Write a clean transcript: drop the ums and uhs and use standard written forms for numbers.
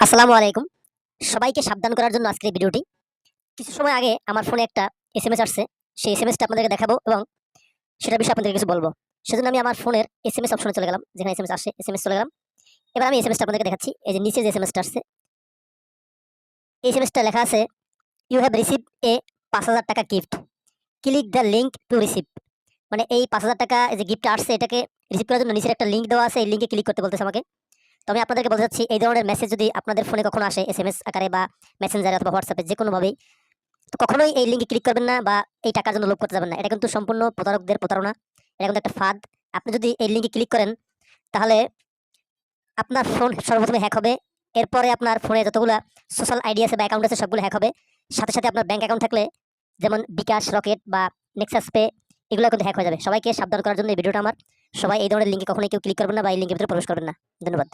আসসালামু আলাইকুম। সবাইকে সাবধান করার জন্য আজকের এই ভিডিওটি। কিছু সময় আগে আমার ফোনে একটা এসএমএস আসছে। সেই এসএমএসটা আপনাদেরকে দেখাবো এবং সেটার বিষয়ে আপনাদেরকে কিছু বলবো। সেজন্য আমি আমার ফোনের এসএমএস অপশনে চলে গেলাম। যেখানে এসএমএস আসে, এসএমএস চলে গেলাম। এবার আমি এসএমএসটা আপনাদেরকে দেখাচ্ছি। এই যে নিচে যে এসএমএসটা আসছে, এই এসএমএসটা লেখা আছে, "ইউ হ্যাভ রিসিভড এ ৳৫,০০০ gift. Click the link to receive." মানে এই ৳৫,০০০ যে গিফটটা আসছে এটাকে রিসিভ করার জন্য নিচের একটা লিংক দেওয়া আছে। এই লিংকে ক্লিক করতে বলতেছে আমাকে। তো আমি আপনাদেরকে বলতে চাচ্ছি, এই ধরনের মেসেজ যদি আপনাদের ফোনে কখনো আসে এসএমএস আকারে বা মেসেঞ্জারে অথবা হোয়াটসঅ্যাপে যেকোনোভাবেই, তো কখনোই এই লিঙ্কে ক্লিক করবেন না বা এই টাকার জন্য লোভ করতে যাবেন না। এটা কিন্তু সম্পূর্ণ প্রতারকদের প্রতারণা। এটা কিন্তু একটা ফাঁদ। আপনি যদি এই লিঙ্কে ক্লিক করেন তাহলে আপনার ফোন সর্বপ্রথমে হ্যাক হবে। এরপরে আপনার ফোনে যতগুলা সোশ্যাল আইডি আছে বা অ্যাকাউন্ট আছে সবগুলো হ্যাক হবে। সাথে, সাথে আপনার ব্যাংক অ্যাকাউন্ট থাকলে যেমন বিকাশ, রকেট বা নেক্সাস পে এগুলো কিন্তু হ্যাক হয়ে যাবে। সবাইকে সাবধান করার জন্য এই ভিডিওটা আমার। সবাই এই ধরনের লিঙ্কে কখনোই কেউ ক্লিক করবেন না বা এই লিঙ্কের ভিতরে প্রবেশ করবেন না। ধন্যবাদ।